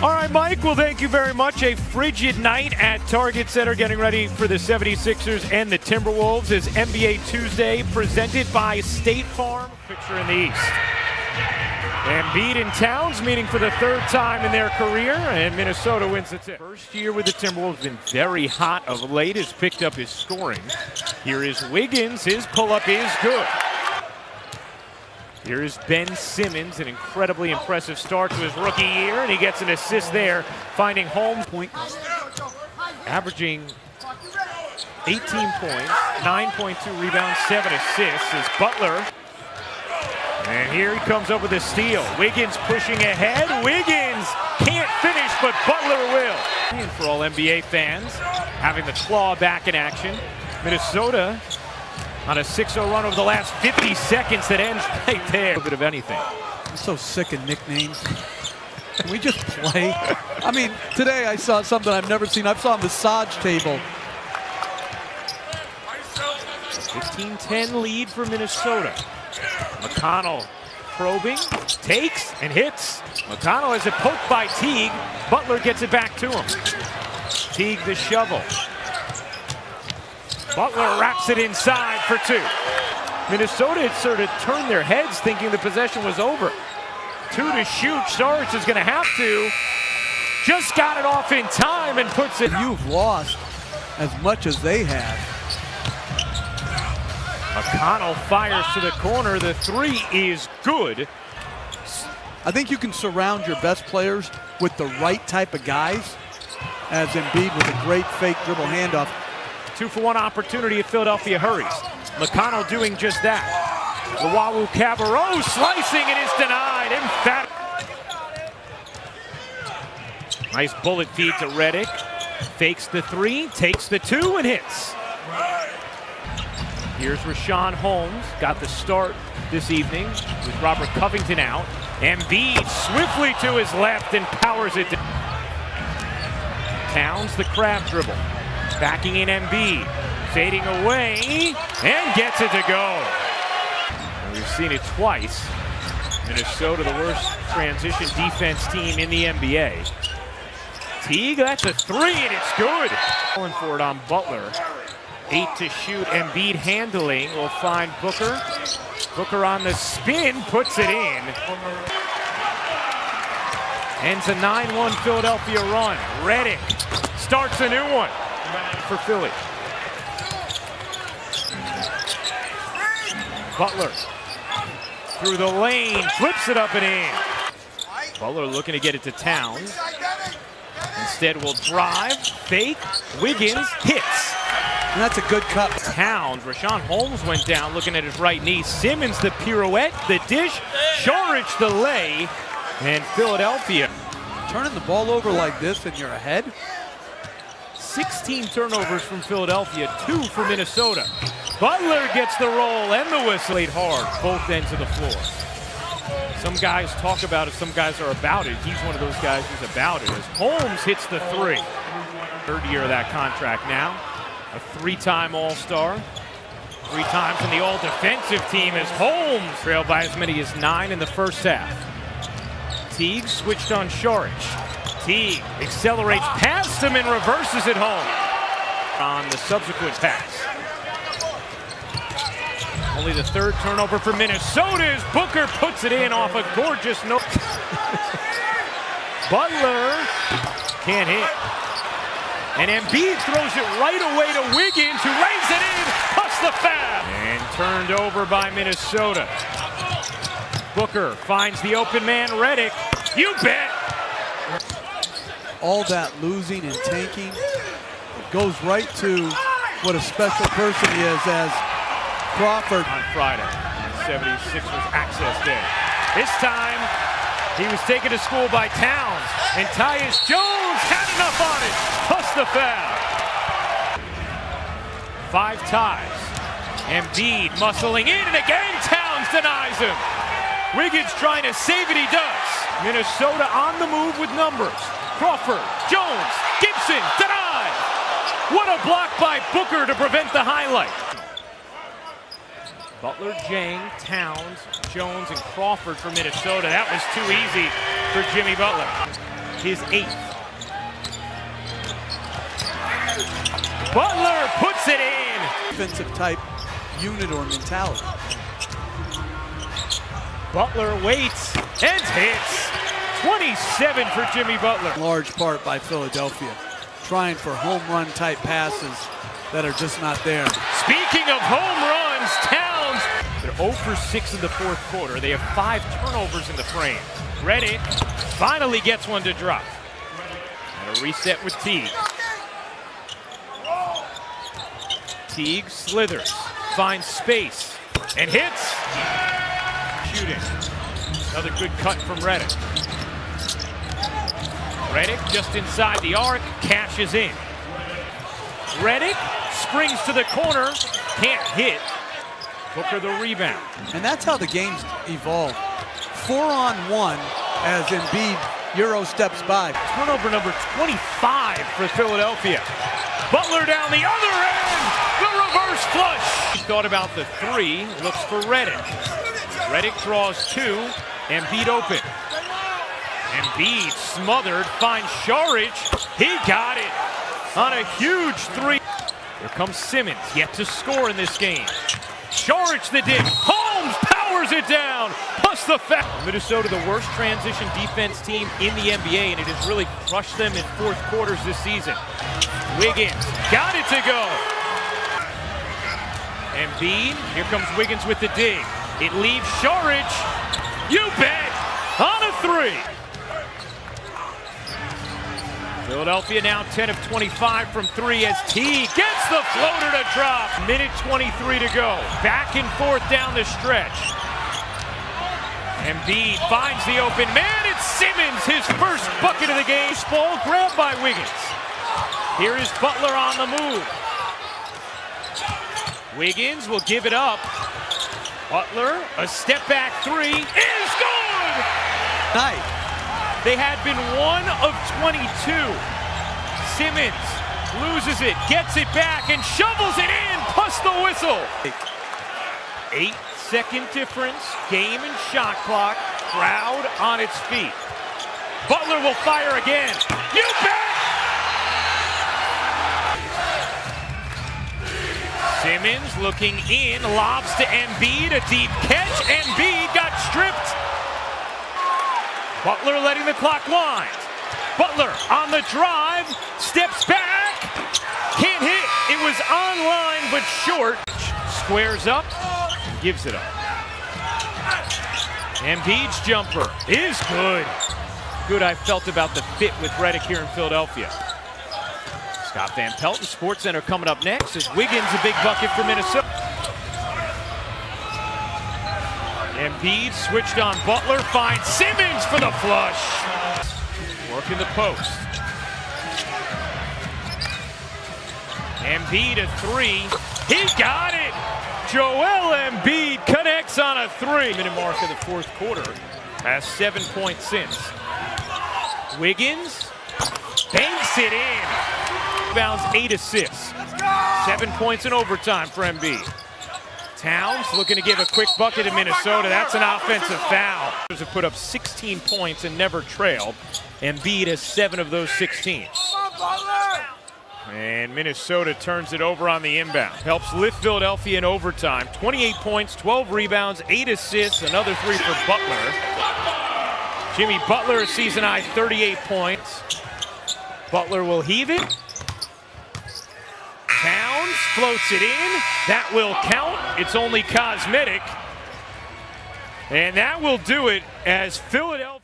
All right, Mike, well, thank you very much. A frigid night at Target Center getting ready for the 76ers and the Timberwolves is NBA Tuesday presented by State Farm. Picture in the East. Embiid and Towns meeting for the third time in their career, and Minnesota wins the tip. First year with the Timberwolves, been very hot of late, has picked up his scoring. Here is Wiggins, his pull-up is good. Here is Ben Simmons, an incredibly impressive start to his rookie year, and he gets an assist there, finding home point, averaging 18 points, 9.2 rebounds, 7 assists is Butler. And here he comes up with a steal. Wiggins pushing ahead. Wiggins can't finish, but Butler will. And for all NBA fans, having the claw back in action. Minnesota on a 6-0 run over the last 50 seconds that ends right there. A bit of anything. I'm so sick of nicknames. Can we just play? I mean, today I saw something I've never seen. I saw a massage table. 15-10 lead for Minnesota. McConnell probing, takes, and hits. McConnell has it poked by Teague. Butler gets it back to him. Teague the shovel. Butler wraps it inside for two. Minnesota had sort of turned their heads thinking the possession was over. 2 to shoot. Saric is going to have to. Just got it off in time and puts it. You've lost as much as they have. McConnell fires to the corner. The three is good. I think you can surround your best players with the right type of guys, as Embiid with a great fake dribble handoff. 2-for-1 opportunity if Philadelphia hurries. McConnell doing just that. Luau Cabarrot slicing, and is denied. Emphatic. Nice bullet feed to Redick. Fakes the three, takes the two, and hits. Here's Richaun Holmes, got the start this evening with Robert Covington out. Embiid swiftly to his left and powers it down. Towns the crab dribble, backing in Embiid, fading away, and gets it to go. And we've seen it twice. Minnesota, the worst transition defense team in the NBA. Teague, that's a three, and it's good. Going for it on Butler. 8 to shoot. Embiid handling will find Booker. Booker on the spin, puts it in. Ends a 9-1 Philadelphia run. Redick starts a new one for Philly. Butler through the lane, flips it up and in. Butler looking to get it to Towns. Instead will drive, fake, Wiggins hits. And that's a good cut. Towns, Richaun Holmes went down looking at his right knee. Simmons the pirouette, the dish, Saric the lay, and Philadelphia. Turning the ball over like this and you're ahead. 16 turnovers from Philadelphia, 2 for Minnesota. Butler gets the roll and the whistle. Played hard, both ends of the floor. Some guys talk about it, some guys are about it. He's one of those guys who's about it as Holmes hits the three. Third year of that contract now. A 3-time All-Star. 3 times in the All-Defensive team as Holmes trailed by as many as 9 in the first half. Teague switched on Saric. Teague accelerates past him and reverses it home on the subsequent pass. Only the 3rd turnover for Minnesota as Booker puts it in off a gorgeous note. Butler can't hit. And Embiid throws it right away to Wiggins, who lays it in, plus the foul. And turned over by Minnesota. Booker finds the open man, Redick. You bet. All that losing and tanking goes right to what a special person he is as Crawford. On Friday, 76ers access day. This time, he was taken to school by Towns, and Tyus Jones had enough on it, plus the foul. 5 ties. Embiid muscling in, and again Towns denies him. Wiggins trying to save it, he does. Minnesota on the move with numbers. Crawford, Jones, Gibson, denied. What a block by Booker to prevent the highlight. Butler, Jang, Towns, Jones, and Crawford for Minnesota. That was too easy for Jimmy Butler. his 8th. Butler puts it in. Defensive type unit or mentality. Butler waits and hits. 27 for Jimmy Butler. Large part by Philadelphia, trying for home run type passes that are just not there. Speaking of home runs, Towns. They're 0 for 6 in the fourth quarter. They have 5 turnovers in the frame. Redick finally gets one to drop. And a reset with Teague. Teague slithers, finds space, and hits. Shooting. Another good cut from Redick. Redick just inside the arc, cashes in. Redick springs to the corner, can't hit. Booker the rebound. And that's how the game's evolved. 4-on-1 as Embiid Euro steps by. Turnover number 25 for Philadelphia. Butler down the other end, the reverse flush. He thought about the 3, looks for Redick. Redick draws 2, Embiid open. Embiid smothered, finds Saric. He got it on a huge 3. Here comes Simmons, yet to score in this game. Saric the dig. Holmes powers it down. Plus the foul. Minnesota, the worst transition defense team in the NBA, and it has really crushed them in fourth quarters this season. Wiggins got it to go. Embiid, here comes Wiggins with the dig. It leaves Saric. You bet. On a 3. Philadelphia now 10 of 25 from 3 as Teague gets the floater to drop. Minute 23 to go. Back and forth down the stretch. Embiid finds the open man. It's Simmons, his first bucket of the game. Ball grabbed by Wiggins. Here is Butler on the move. Wiggins will give it up. Butler, a step back 3 is good! Night. They had been 1 of 22. Simmons loses it, gets it back, and shovels it in, plus the whistle. 8-second difference, game and shot clock, crowd on its feet. Butler will fire again. You bet! Simmons looking in, lobs to Embiid, a deep catch. Embiid got stripped. Butler letting the clock wind. Butler on the drive, steps back, can't hit. It was online but short. Squares up, gives it up. Embiid's jumper is good. Good I felt about the fit with Redick here in Philadelphia. Scott Van Pelt and SportsCenter coming up next as Wiggins a big bucket for Minnesota. Embiid switched on Butler, finds Simmons for the flush. Working the post. Embiid a 3. He got it! Joel Embiid connects on a 3. Minute mark of the fourth quarter. Has 7 points since. Wiggins banks it in. Rebounds, 8 assists. 7 points in overtime for Embiid. Towns looking to give a quick bucket to Minnesota. That's an offensive foul. Have put up 16 points and never trailed. Embiid has 7 of those 16. And Minnesota turns it over on the inbound. Helps lift Philadelphia in overtime. 28 points, 12 rebounds, 8 assists, another 3 for Butler. Jimmy Butler, a season high 38 points. Butler will heave it. Towns floats it in. That will count. It's only cosmetic. And that will do it as Philadelphia.